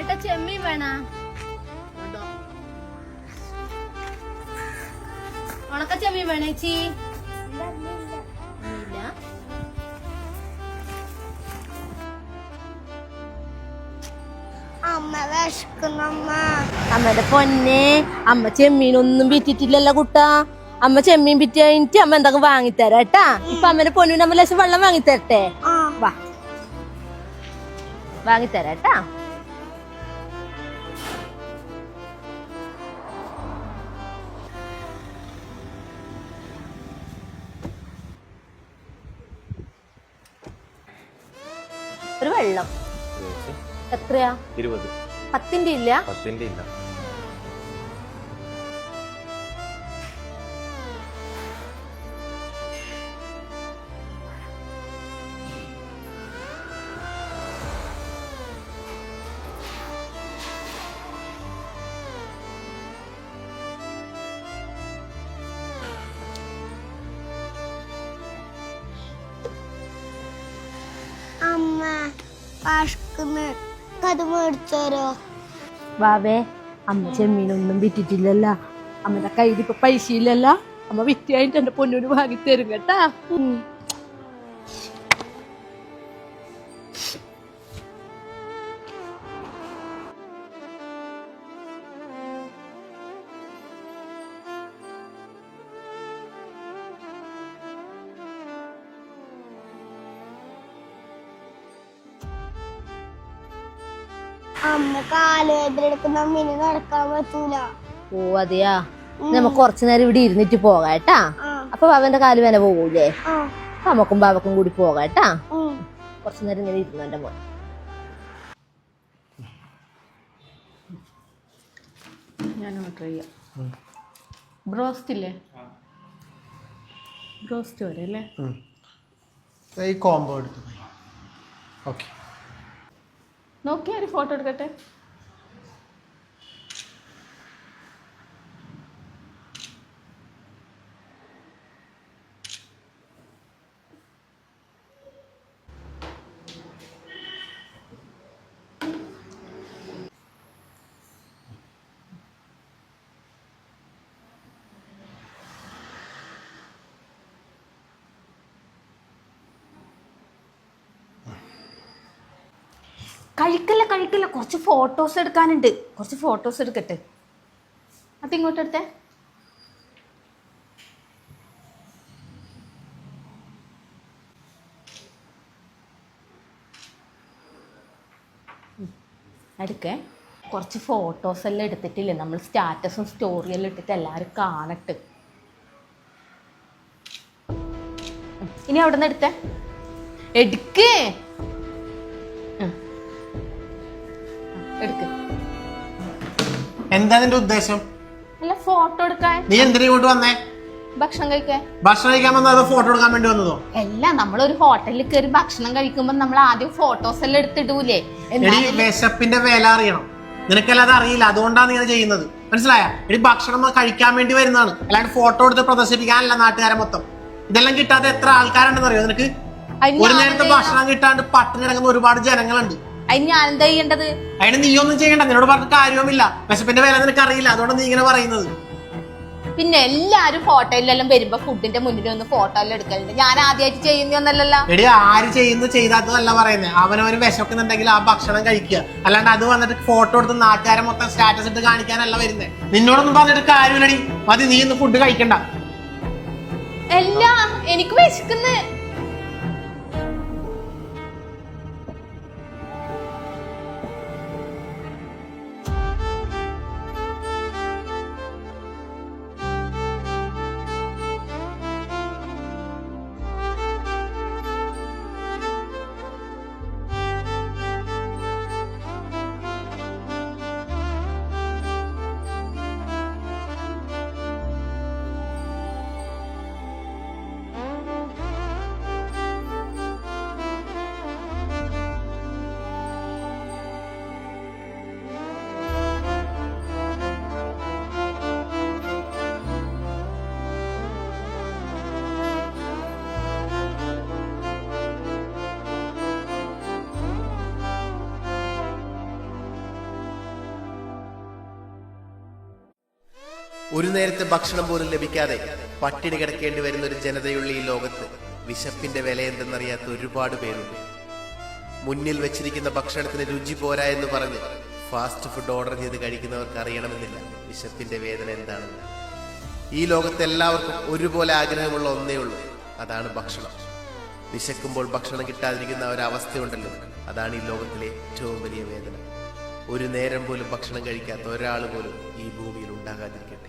ഏട്ടാ ചെമ്മീൻ വേണ ഉണക്ക ചെമ്മീൻ വേണ ചേച്ചി ഇല്ല അമ്മ വിശക്കുന്നമ്മ. അമ്മയുടെ പൊന്നെ അമ്മ ചെമ്മീനൊന്നും വിറ്റിട്ടില്ലല്ലോ കുട്ടാ. അമ്മ ചെമ്മീൻ വിറ്റ് കഴിഞ്ഞിട്ട് അമ്മ എന്തൊക്കെ വാങ്ങിത്തരാ കേട്ടാ. ഇപ്പൊ അമ്മന്റെ പൊന്നിന് അമ്മ ലേശം വെള്ളം വാങ്ങിത്തരട്ടെ? വാ വാങ്ങിത്തരാ കേട്ടാ. ഒരു വെള്ളം എത്രയാ? 20. 10ന്റെ ഇല്ല? 10ന്റെ ഇല്ല. അമ്മ വിശക്കുന്നു, അത് മേടിച്ചോരോ? വാവേ അമ്മ ചെമ്മീനൊന്നും വിറ്റിട്ടില്ലല്ലോ. അമ്മയുടെ കയ്യിൽ ഇപ്പൊ പൈസ ഇല്ലല്ലോ. അമ്മ വിറ്റ് കഴിഞ്ഞിട്ട് എന്റെ പൊന്നൂര് വാങ്ങിത്തരും കേട്ടാ. അമ്മ കാലുവേദന എടുക്കുന്ന അമ്മീന് നടക്കാൻ പറ്റൂല. ഓ അതെയാ, നമുക്ക് കുറച്ചു നേരം ഇവിടെ ഇരുന്നിട്ട് പോകാട്ടാ. അപ്പൊ ബാബന്റെ കാല് വേന പോകൂലേ? നമുക്കും ബാബക്കും കൂടി പോകാട്ടാ. കുറച്ചു നേരം ഇങ്ങനെ ഇരുന്നു എന്റെ മോൻ. ഞാൻ ഓർഡർ ചെയ്യാം. ബ്രോസ്റ്റ് ഇല്ലേ? ബ്രോസ്റ്റ് വരെ അല്ലേ? ഈ കോംബോ എടുത്തു. ഓക്കെ, നോക്കിയാ ഒരു ഫോട്ടോ എടുക്കട്ടെ. കഴിക്കല്ല, കുറച്ച് ഫോട്ടോസ് എടുക്കാനുണ്ട്. കുറച്ച് ഫോട്ടോസ് എടുക്കട്ടെ. അതിങ്ങോട്ട് എടുത്തേ. എടുക്കേ. കുറച്ച് ഫോട്ടോസ് എല്ലാം എടുത്തിട്ടില്ലേ, നമ്മൾ സ്റ്റാറ്റസും സ്റ്റോറിയെല്ലാം ഇട്ടിട്ട് എല്ലാവരും കാണട്ടെ. ഇനി അവിടെ നിന്ന് എടുത്തേ. എടുക്കേ. എന്താ നിന്റെ ഉദ്ദേശം? അല്ല ഫോട്ടോ എടുക്കാൻ. നീ എന്തിനാ ഇങ്ങോട്ട് വന്നേ? ഭക്ഷണം കഴിക്കാൻ. ഭക്ഷണം കഴിക്കാൻ വന്നോ അതോ ഫോട്ടോ എടുക്കാൻ വേണ്ടി വന്നതോ? അല്ല, നമ്മളൊരു ഹോട്ടലിൽ കയറി ഭക്ഷണം കഴിക്കുമ്പോ നമ്മൾ ആദ്യം ഫോട്ടോസ് എല്ലാം എടുത്തിടൂലേ? എടി വിശപ്പിന്റെ വില അറിയണം. നിനക്കല്ലാതെ അറിയില്ല, അതുകൊണ്ടാണ് നീ ചെയ്യുന്നത്. മനസ്സിലായ? എടി ഭക്ഷണം കഴിക്കാൻ വേണ്ടി വരുന്നതാണ്, അല്ലാണ്ട് ഫോട്ടോ എടുത്ത് പ്രദർശിപ്പിക്കാനല്ല. നാട്ടുകാരെ മൊത്തം ഇതെല്ലാം കിട്ടാതെ എത്ര ആൾക്കാരുണ്ടെന്ന് അറിയോ നിനക്ക്? ഒരു നേരത്തെ ഭക്ഷണം കിട്ടാണ്ട് പട്ടിണി കിടക്കുന്ന ഒരുപാട് ജനങ്ങളുണ്ട്. അതിന് ഞാൻ എന്താ ചെയ്യേണ്ടത്? അതിന് നീ ഒന്നും ചെയ്യണ്ട. നിന്നോട് പറഞ്ഞ കാര്യവുമില്ല. വിശപ്പിന്റെ വില നിനക്ക് അറിയില്ല, അതുകൊണ്ട് നീ ഇങ്ങനെ പറയുന്നത്. പിന്നെ എല്ലാരും ഹോട്ടലിലെല്ലാം വരുമ്പോ ഫുഡിന്റെ മുന്നിൽ ഒന്ന് ഫോട്ടോ എല്ലാം എടുക്കലുണ്ട്. ഞാൻ ആദ്യമായിട്ട് ചെയ്യുന്നൊന്നല്ലല്ലോ. എടി ആര് ചെയ്താത്തതല്ല പറയുന്നത്. അവനവന് വിശക്കുന്നുണ്ടെങ്കിൽ ആ ഭക്ഷണം കഴിക്കുക, അല്ലാണ്ട് അത് വന്നിട്ട് ഫോട്ടോ എടുത്ത് നാട്ടുകാരെ മൊത്തം സ്റ്റാറ്റസ് ഇട്ട് കാണിക്കാനല്ല വരുന്നത്. നിന്നോടൊന്നും പറഞ്ഞിട്ട് കാര്യമില്ലടി. മതി, നീ ഇന്ന് ഫുഡ് കഴിക്കണ്ട. അല്ല, എനിക്ക് വിശക്കുന്നു. ഒരു നേരത്തെ ഭക്ഷണം പോലും ലഭിക്കാതെ പട്ടിണി കിടക്കേണ്ടി വരുന്ന ഒരു ജനതയുള്ള ഈ ലോകത്ത് വിശപ്പിന്റെ വില എന്തെന്നറിയാത്ത ഒരുപാട് പേരുണ്ട്. മുന്നിൽ വെച്ചിരിക്കുന്ന ഭക്ഷണത്തിന് രുചി പോരാ എന്ന് പറഞ്ഞ് ഫാസ്റ്റ് ഫുഡ് ഓർഡർ ചെയ്ത് കഴിക്കുന്നവർക്ക് അറിയണമെന്നില്ല വിശപ്പിന്റെ വേദന എന്താണെന്ന്. ഈ ലോകത്ത് എല്ലാവർക്കും ഒരുപോലെ ആഗ്രഹമുള്ള ഒന്നേ ഉള്ളൂ, അതാണ് ഭക്ഷണം. വിശക്കുമ്പോൾ ഭക്ഷണം കിട്ടാതിരിക്കുന്ന ഒരവസ്ഥയുണ്ടല്ലോ, അതാണ് ഈ ലോകത്തിലെ ഏറ്റവും വലിയ വേദന. ഒരു നേരം പോലും ഭക്ഷണം കഴിക്കാത്ത ഒരാൾ പോലും ഈ ഭൂമിയിൽ ഉണ്ടാകാതിരിക്കട്ടെ.